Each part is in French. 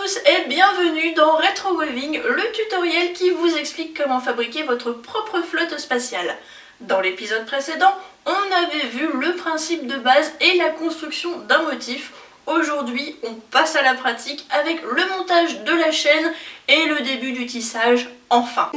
tous et bienvenue dans Retro Weaving, le tutoriel qui vous explique comment fabriquer votre propre flotte spatiale. Dans l'épisode précédent, on avait vu le principe de base et la construction d'un motif. Aujourd'hui, on passe à la pratique avec le montage de la chaîne et le début du tissage, enfin.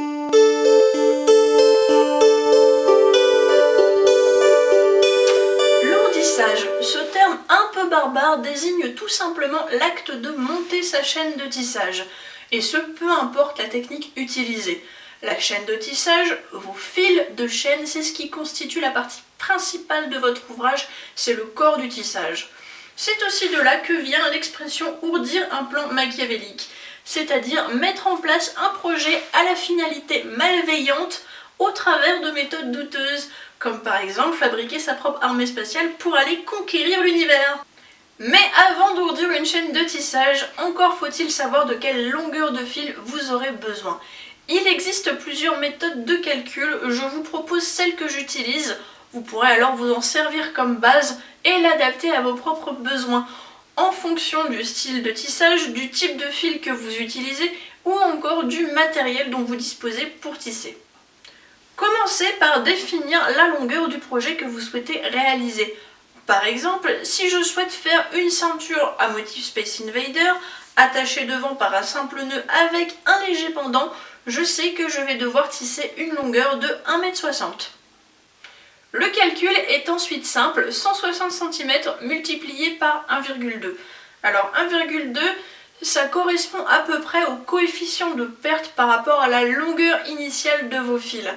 L'ourdissage, ce terme un peu barbare désigne tout simplement l'acte de monter sa chaîne de tissage, et ce peu importe la technique utilisée. La chaîne de tissage, vos fils de chaîne, c'est ce qui constitue la partie principale de votre ouvrage, c'est le corps du tissage. C'est aussi de là que vient l'expression ourdir un plan machiavélique, c'est-à-dire mettre en place un projet à la finalité malveillante au travers de méthodes douteuses, comme par exemple fabriquer sa propre armée spatiale pour aller conquérir l'univers. Mais avant d'ourdir une chaîne de tissage, encore faut-il savoir de quelle longueur de fil vous aurez besoin. Il existe plusieurs méthodes de calcul, je vous propose celle que j'utilise. Vous pourrez alors vous en servir comme base et l'adapter à vos propres besoins en fonction du style de tissage, du type de fil que vous utilisez ou encore du matériel dont vous disposez pour tisser. Commencez par définir la longueur du projet que vous souhaitez réaliser. Par exemple, si je souhaite faire une ceinture à motif Space Invader, attachée devant par un simple nœud avec un léger pendant, je sais que je vais devoir tisser une longueur de 1,60 m. Le calcul est ensuite simple, 160 cm multiplié par 1,2. Alors 1,2, ça correspond à peu près au coefficient de perte par rapport à la longueur initiale de vos fils.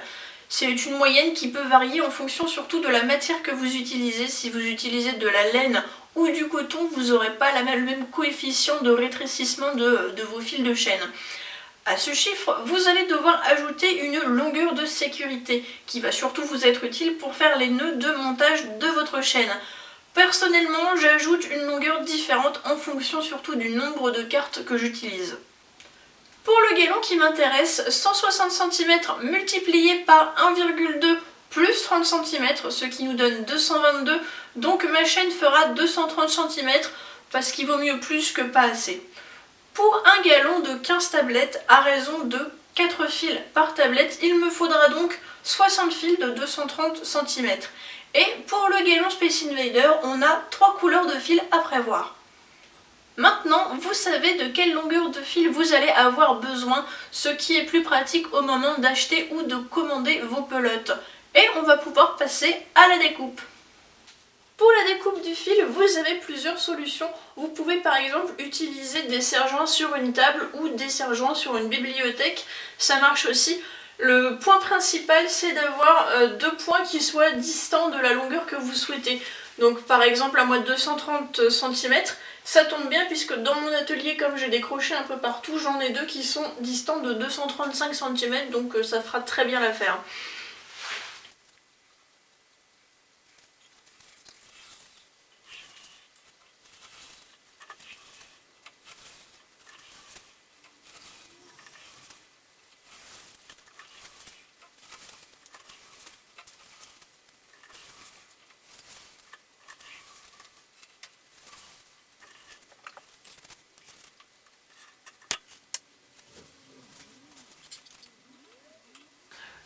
C'est une moyenne qui peut varier en fonction surtout de la matière que vous utilisez. Si vous utilisez de la laine ou du coton, vous n'aurez pas le même coefficient de rétrécissement de vos fils de chaîne. À ce chiffre, vous allez devoir ajouter une longueur de sécurité qui va surtout vous être utile pour faire les nœuds de montage de votre chaîne. Personnellement, j'ajoute une longueur différente en fonction surtout du nombre de cartes que j'utilise. Pour le guélon qui m'intéresse, 160 cm multiplié par 1,2 plus 30 cm, ce qui nous donne 222, donc ma chaîne fera 230 cm parce qu'il vaut mieux plus que pas assez. Pour un galon de 15 tablettes, à raison de 4 fils par tablette, il me faudra donc 60 fils de 230 cm. Et pour le galon Space Invader, on a 3 couleurs de fils à prévoir. Maintenant, vous savez de quelle longueur de fil vous allez avoir besoin, ce qui est plus pratique au moment d'acheter ou de commander vos pelotes. Et on va pouvoir passer à la découpe. Pour la découpe du fil, vous avez plusieurs solutions. Vous pouvez par exemple utiliser des serre-joints sur une table ou des serre-joints sur une bibliothèque. Ça marche aussi. Le point principal, c'est d'avoir deux points qui soient distants de la longueur que vous souhaitez. Donc par exemple à moi 230 cm, ça tombe bien puisque dans mon atelier, comme j'ai des crochets un peu partout, j'en ai deux qui sont distants de 235 cm, donc ça fera très bien l'affaire.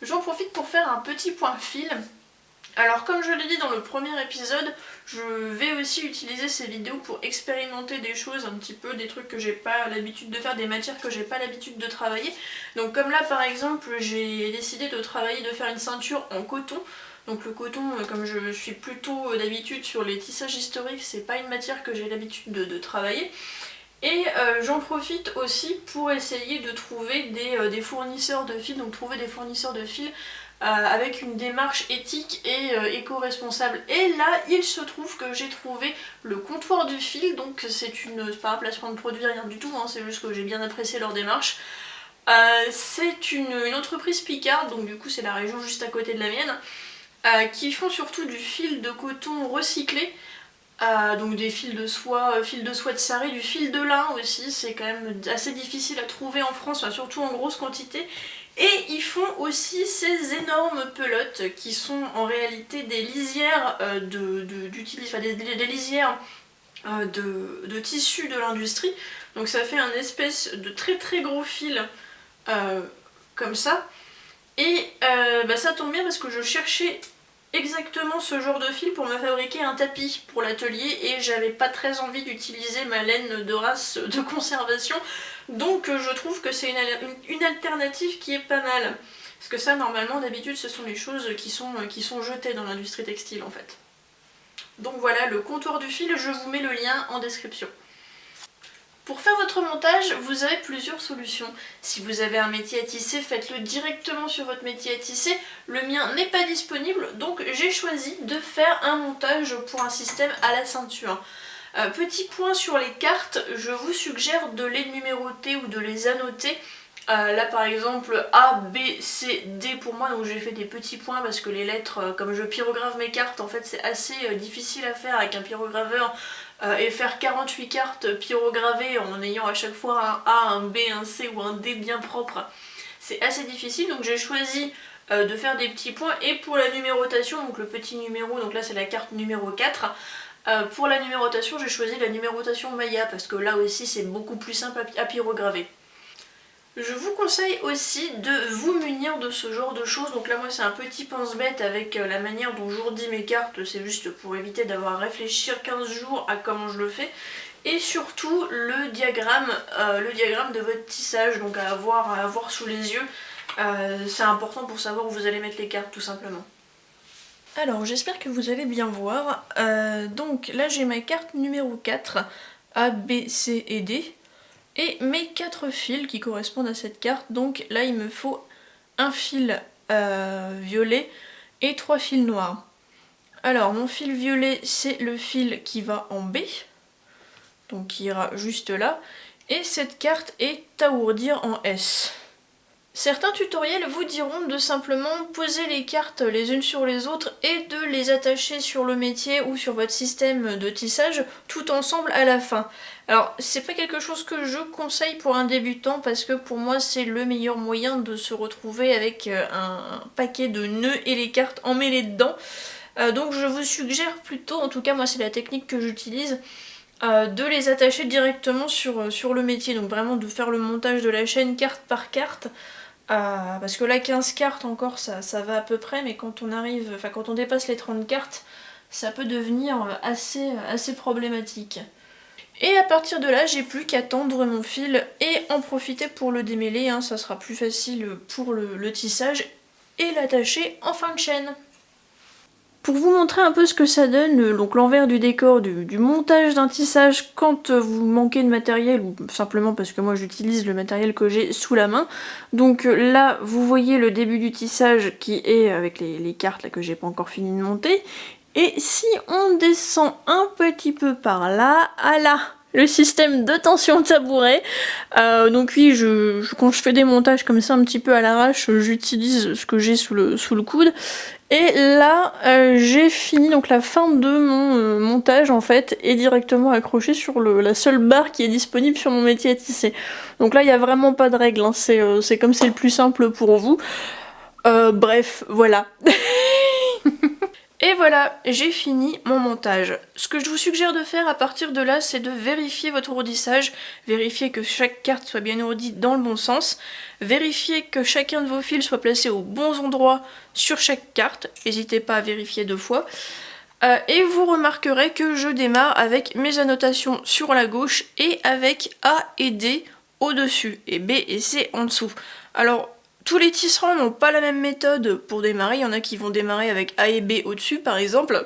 J'en profite pour faire un petit point fil. Alors comme je l'ai dit dans le premier épisode, je vais aussi utiliser ces vidéos pour expérimenter des choses un petit peu, des trucs que j'ai pas l'habitude de faire, des matières que j'ai pas l'habitude de travailler. Donc comme là par exemple, j'ai décidé de faire une ceinture en coton. Donc le coton, comme je suis plutôt d'habitude sur les tissages historiques, c'est pas une matière que j'ai l'habitude de travailler. Et j'en profite aussi pour essayer de trouver des fournisseurs de fils, donc trouver des fournisseurs de fils avec une démarche éthique et éco-responsable. Et là, il se trouve que j'ai trouvé le comptoir du fil, donc c'est pas un placement de produit, rien du tout, hein, c'est juste que j'ai bien apprécié leur démarche. C'est une entreprise picarde, donc du coup c'est la région juste à côté de la mienne, qui font surtout du fil de coton recyclé. Donc des fils de soie de sarré, du fil de lin aussi, c'est quand même assez difficile à trouver en France, enfin, surtout en grosse quantité. Et ils font aussi ces énormes pelotes qui sont en réalité des lisières des lisières de tissu de l'industrie. Donc ça fait un espèce de très très gros fil comme ça. Et ça tombe bien parce que je cherchais exactement ce genre de fil pour me fabriquer un tapis pour l'atelier et j'avais pas très envie d'utiliser ma laine de race de conservation, donc je trouve que c'est une alternative qui est pas mal. Parce que ça, normalement, d'habitude, ce sont les choses qui sont jetées dans l'industrie textile en fait. Donc voilà, le comptoir du fil, je vous mets le lien en description. Pour faire votre montage, vous avez plusieurs solutions. Si vous avez un métier à tisser, faites-le directement sur votre métier à tisser. Le mien n'est pas disponible, donc j'ai choisi de faire un montage pour un système à la ceinture. Petit point sur les cartes, je vous suggère de les numéroter ou de les annoter. Là par exemple A, B, C, D pour moi, donc j'ai fait des petits points parce que les lettres, comme je pyrographe mes cartes, en fait c'est assez difficile à faire avec un pyrograveur et faire 48 cartes pyrogravées en ayant à chaque fois un A, un B, un C ou un D bien propre, c'est assez difficile, donc j'ai choisi de faire des petits points. Et pour la numérotation, donc le petit numéro, donc là c'est la carte numéro 4, pour la numérotation j'ai choisi la numérotation Maya parce que là aussi c'est beaucoup plus simple à pyrograver. Je vous conseille aussi de vous munir de ce genre de choses. Donc là moi c'est un petit pense-bête avec la manière dont j'ourdis mes cartes, c'est juste pour éviter d'avoir à réfléchir 15 jours à comment je le fais. Et surtout le diagramme de votre tissage, donc à avoir sous les yeux. C'est important pour savoir où vous allez mettre les cartes tout simplement. Alors j'espère que vous allez bien voir. Donc là j'ai ma carte numéro 4, A, B, C et D. Et mes 4 fils qui correspondent à cette carte, donc là il me faut un fil violet et 3 fils noirs. Alors mon fil violet c'est le fil qui va en B, donc qui ira juste là, et cette carte est à ourdir en S. Certains tutoriels vous diront de simplement poser les cartes les unes sur les autres et de les attacher sur le métier ou sur votre système de tissage tout ensemble à la fin. Alors c'est pas quelque chose que je conseille pour un débutant parce que pour moi c'est le meilleur moyen de se retrouver avec un paquet de nœuds et les cartes emmêlées dedans. Donc je vous suggère plutôt, en tout cas moi c'est la technique que j'utilise, de les attacher directement sur le métier. Donc vraiment de faire le montage de la chaîne carte par carte. Parce que là 15 cartes encore ça va à peu près, mais quand on dépasse les 30 cartes ça peut devenir assez problématique. Et à partir de là j'ai plus qu'à tendre mon fil et en profiter pour le démêler, hein, ça sera plus facile pour le tissage, et l'attacher en fin de chaîne. Pour vous montrer un peu ce que ça donne, donc l'envers du décor du montage d'un tissage quand vous manquez de matériel ou simplement parce que moi j'utilise le matériel que j'ai sous la main. Donc là vous voyez le début du tissage qui est avec les cartes là que j'ai pas encore fini de monter. Et si on descend un petit peu par là, ah là, le système de tension tabouret. Donc oui, quand je fais des montages comme ça un petit peu à l'arrache, j'utilise ce que j'ai sous le coude. Et là, j'ai fini, donc la fin de mon montage en fait est directement accrochée sur la seule barre qui est disponible sur mon métier à tisser. Donc là, il n'y a vraiment pas de règle, hein. C'est comme c'est le plus simple pour vous. Bref, voilà. Et voilà, j'ai fini mon montage. Ce que je vous suggère de faire à partir de là, c'est de vérifier votre ourdissage, vérifier que chaque carte soit bien ourdie dans le bon sens, vérifier que chacun de vos fils soit placé aux bons endroits sur chaque carte, n'hésitez pas à vérifier 2 fois. Et vous remarquerez que je démarre avec mes annotations sur la gauche et avec A et D au-dessus, et B et C en dessous. Alors, tous les tisserands n'ont pas la même méthode pour démarrer, il y en a qui vont démarrer avec A et B au-dessus par exemple,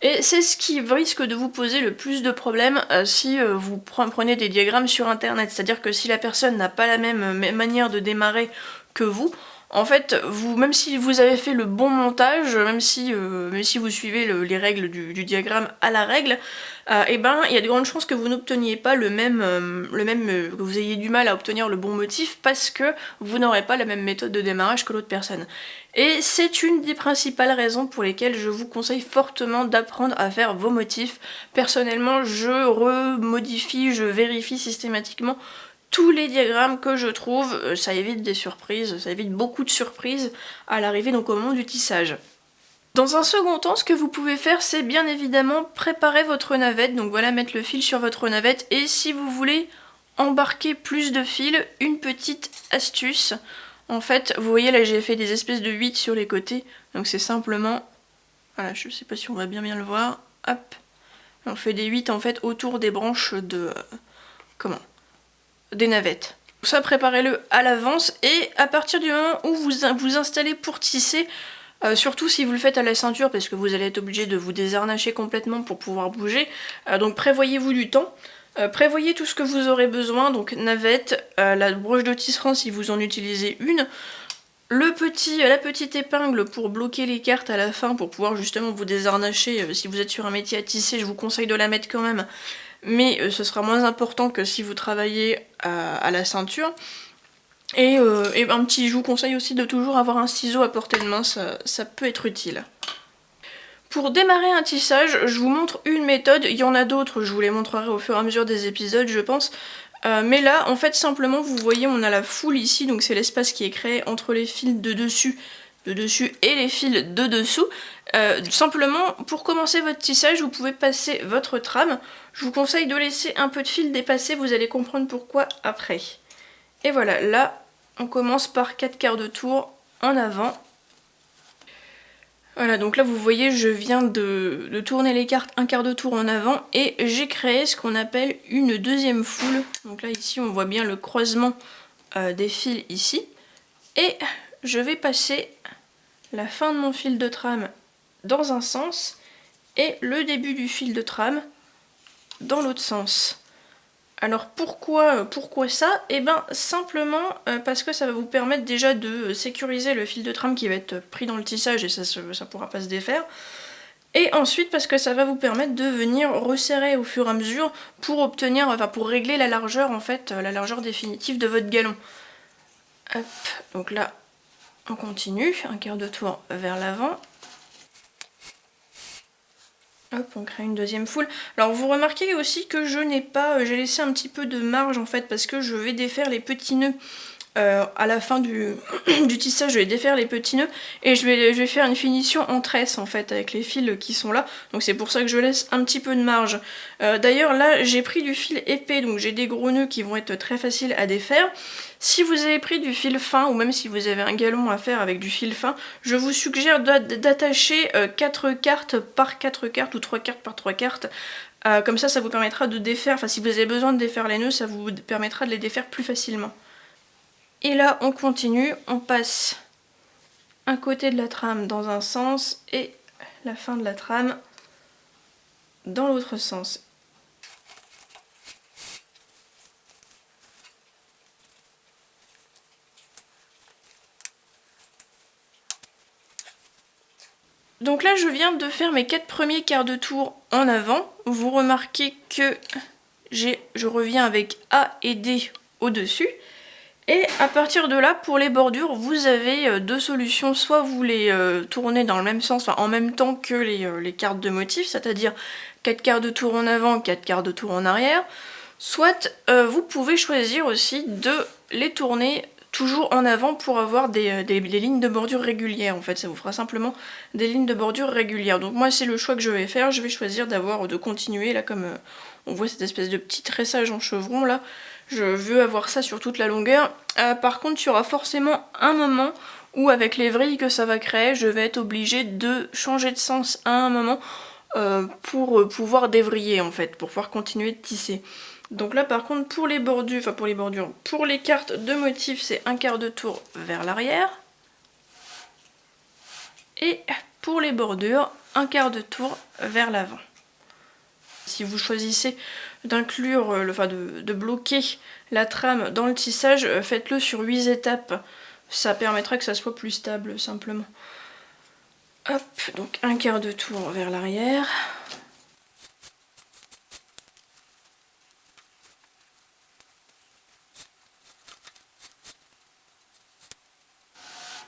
et c'est ce qui risque de vous poser le plus de problèmes si vous prenez des diagrammes sur internet, c'est-à-dire que si la personne n'a pas la même manière de démarrer que vous, en fait, même si vous avez fait le bon montage, même si vous suivez les règles du diagramme à la règle, et ben il y a de grandes chances que vous n'obteniez pas que vous ayez du mal à obtenir le bon motif parce que vous n'aurez pas la même méthode de démarrage que l'autre personne. Et c'est une des principales raisons pour lesquelles je vous conseille fortement d'apprendre à faire vos motifs. Personnellement, je remodifie, je vérifie systématiquement tous les diagrammes que je trouve, ça évite des surprises, ça évite beaucoup de surprises à l'arrivée, donc au moment du tissage. Dans un second temps, ce que vous pouvez faire, c'est bien évidemment préparer votre navette. Donc voilà, mettre le fil sur votre navette. Et si vous voulez embarquer plus de fil, une petite astuce. En fait, vous voyez là, j'ai fait des espèces de 8 sur les côtés. Donc c'est simplement... Voilà, je sais pas si on va bien le voir. Hop. On fait des 8 en fait autour des branches de... des navettes. Ça, préparez-le à l'avance. Et à partir du moment où vous installez pour tisser, surtout si vous le faites à la ceinture, parce que vous allez être obligé de vous désharnacher complètement pour pouvoir bouger, donc prévoyez-vous du temps. Prévoyez tout ce que vous aurez besoin, donc navette, la broche de tisserand si vous en utilisez une, la petite épingle pour bloquer les cartes à la fin pour pouvoir justement vous désharnacher. Si vous êtes sur un métier à tisser, je vous conseille de la mettre quand même, mais ce sera moins important que si vous travaillez à la ceinture. Et je vous conseille aussi de toujours avoir un ciseau à portée de main, ça peut être utile. Pour démarrer un tissage, je vous montre une méthode, il y en a d'autres, je vous les montrerai au fur et à mesure des épisodes je pense. Mais là, en fait, simplement, vous voyez, on a la foule ici, donc c'est l'espace qui est créé entre les fils de dessus et les fils de dessous. Simplement, pour commencer votre tissage, vous pouvez passer votre trame. Je vous conseille de laisser un peu de fil dépasser, vous allez comprendre pourquoi après. Et voilà, là, on commence par 4 quarts de tour en avant. Voilà, donc là vous voyez, je viens de tourner les cartes un quart de tour en avant et j'ai créé ce qu'on appelle une deuxième foule. Donc là ici on voit bien le croisement des fils ici. Et je vais passer la fin de mon fil de trame dans un sens et le début du fil de trame dans l'autre sens. Alors pourquoi ça? Eh bien simplement parce que ça va vous permettre déjà de sécuriser le fil de trame qui va être pris dans le tissage et ça pourra pas se défaire. Et ensuite parce que ça va vous permettre de venir resserrer au fur et à mesure pour pour régler la largeur en fait, la largeur définitive de votre galon. Hop, donc là on continue, un quart de tour vers l'avant. Hop, on crée une deuxième foule. Alors vous remarquez aussi que j'ai laissé un petit peu de marge en fait parce que je vais défaire les petits nœuds à la fin du tissage, je vais défaire les petits nœuds et je vais faire une finition en tresse en fait avec les fils qui sont là. Donc c'est pour ça que je laisse un petit peu de marge. D'ailleurs là j'ai pris du fil épais, donc j'ai des gros nœuds qui vont être très faciles à défaire. Si vous avez pris du fil fin ou même si vous avez un galon à faire avec du fil fin, je vous suggère d'attacher 4 cartes par 4 cartes ou 3 cartes par 3 cartes. Comme ça vous permettra de défaire, enfin si vous avez besoin de défaire les nœuds, ça vous permettra de les défaire plus facilement. Et là on continue, on passe un côté de la trame dans un sens et la fin de la trame dans l'autre sens. Donc là je viens de faire mes 4 premiers quarts de tour en avant. Vous remarquez que je reviens avec A et D au-dessus. Et à partir de là, pour les bordures, vous avez deux solutions. Soit vous les tournez dans le même sens, enfin en même temps que les cartes de motifs, c'est-à-dire 4 quarts de tour en avant, 4 quarts de tour en arrière. Soit vous pouvez choisir aussi de les tourner toujours en avant pour avoir des lignes de bordure régulières. En fait, ça vous fera simplement des lignes de bordure régulières. Donc moi, c'est le choix que je vais faire. Je vais choisir de continuer, là, comme on voit cette espèce de petit tressage en chevron, là. Je veux avoir ça sur toute la longueur. Par contre, il y aura forcément un moment où, avec les vrilles que ça va créer, je vais être obligée de changer de sens à un moment pour pouvoir dévriller, en fait, pour pouvoir continuer de tisser. Donc là, par contre, pour les bordures, pour les cartes de motifs, c'est un quart de tour vers l'arrière. Et pour les bordures, un quart de tour vers l'avant. Si vous choisissez d'inclure, de bloquer la trame dans le tissage, faites-le sur 8 étapes. Ça permettra que ça soit plus stable, simplement. Hop, donc un quart de tour vers l'arrière.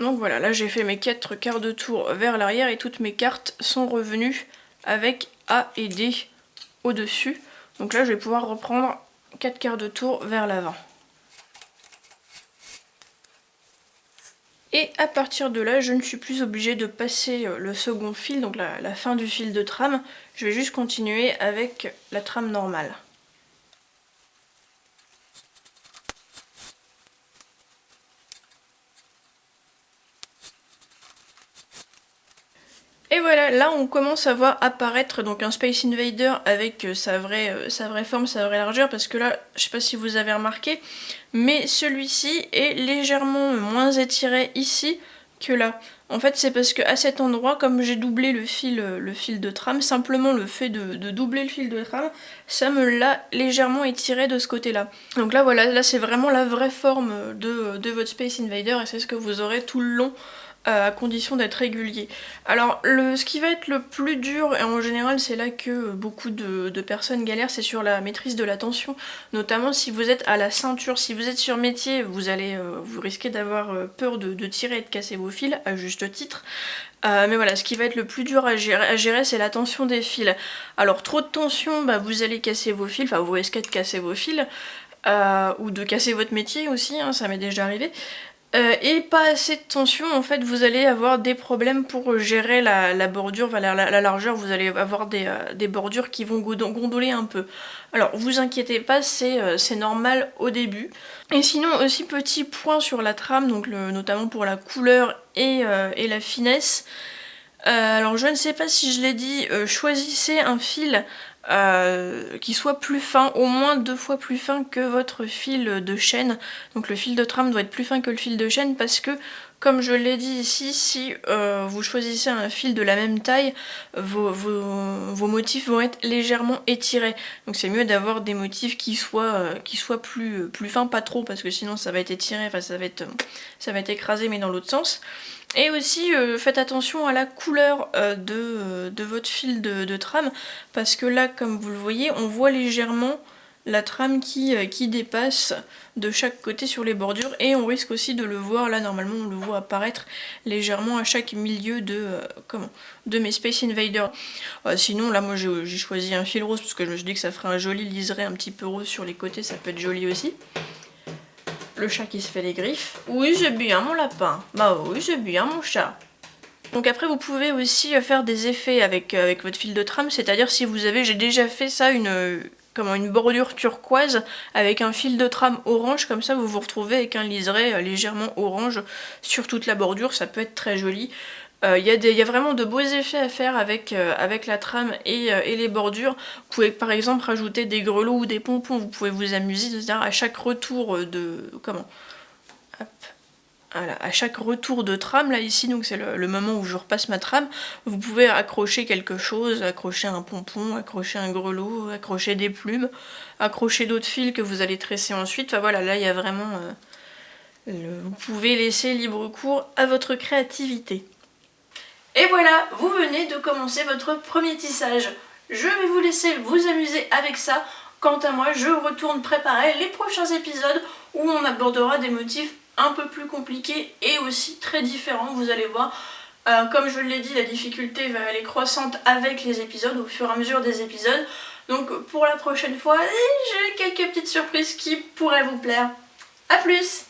Donc voilà, là j'ai fait mes 4 quarts de tour vers l'arrière et toutes mes cartes sont revenues avec A et D au-dessus. Donc là je vais pouvoir reprendre 4 quarts de tour vers l'avant. Et à partir de là, je ne suis plus obligée de passer le second fil, donc la fin du fil de trame. Je vais juste continuer avec la trame normale. Et voilà, là on commence à voir apparaître donc un Space Invader avec sa vraie forme, sa vraie largeur, parce que là, je sais pas si vous avez remarqué, mais celui-ci est légèrement moins étiré ici que là. En fait, c'est parce qu'à cet endroit, comme j'ai doublé le fil de trame, simplement le fait de doubler le fil de trame, ça me l'a légèrement étiré de ce côté-là. Donc là, voilà, là c'est vraiment la vraie forme de votre Space Invader, et c'est ce que vous aurez tout le long, à condition d'être régulier. Alors ce qui va être le plus dur, et en général c'est là que beaucoup de personnes galèrent, c'est sur la maîtrise de la tension, notamment si vous êtes à la ceinture. Si vous êtes sur métier, vous risquez d'avoir peur de tirer et de casser vos fils, à juste titre. Mais voilà, ce qui va être le plus dur à gérer, c'est la tension des fils. Alors trop de tension, vous allez casser vos fils, enfin vous risquez de casser vos fils, ou de casser votre métier aussi, hein, ça m'est déjà arrivé. Et pas assez de tension, en fait vous allez avoir des problèmes pour gérer la bordure, la largeur, vous allez avoir des bordures qui vont gondoler un peu. Alors vous inquiétez pas, c'est normal au début. Et sinon aussi petit point sur la trame, donc notamment pour la couleur et la finesse. Alors je ne sais pas si je l'ai dit, choisissez un fil qui soit plus fin, au moins 2 fois plus fin que votre fil de chaîne. Donc le fil de trame doit être plus fin que le fil de chaîne, parce que comme je l'ai dit ici, si vous choisissez un fil de la même taille, vos motifs vont être légèrement étirés. Donc c'est mieux d'avoir des motifs qui soient plus fins, pas trop, parce que sinon ça va être étiré, enfin ça va être écrasé, mais dans l'autre sens. Et aussi faites attention à la couleur de votre fil de trame, parce que là, comme vous le voyez, on voit légèrement la trame qui dépasse de chaque côté sur les bordures, et on risque aussi de le voir, là normalement on le voit apparaître légèrement à chaque milieu de mes Space Invaders. Sinon là moi j'ai choisi un fil rose parce que je me suis dit que ça ferait un joli liseré un petit peu rose sur les côtés, ça peut être joli aussi. Le chat qui se fait les griffes. Oui, c'est bien mon lapin. Bah oui, c'est bien mon chat. Donc après vous pouvez aussi faire des effets avec votre fil de trame, c'est-à-dire si vous avez, j'ai déjà fait ça, une bordure turquoise avec un fil de trame orange, comme ça vous vous retrouvez avec un liseré légèrement orange sur toute la bordure, ça peut être très joli. Il y a vraiment de beaux effets à faire avec la trame et les bordures. Vous pouvez par exemple rajouter des grelots ou des pompons, vous pouvez vous amuser, c'est-à-dire à chaque retour à chaque retour de trame, là ici, donc c'est le moment où je repasse ma trame, vous pouvez accrocher quelque chose, accrocher un pompon, accrocher un grelot, accrocher des plumes, accrocher d'autres fils que vous allez tresser ensuite. Enfin voilà, là il y a vraiment... vous pouvez laisser libre cours à votre créativité. Et voilà, vous venez de commencer votre premier tissage. Je vais vous laisser vous amuser avec ça. Quant à moi, je retourne préparer les prochains épisodes où on abordera des motifs un peu plus compliqués et aussi très différents, vous allez voir. Comme je l'ai dit, la difficulté va aller croissante avec les épisodes, au fur et à mesure des épisodes. Donc pour la prochaine fois, j'ai quelques petites surprises qui pourraient vous plaire. A plus!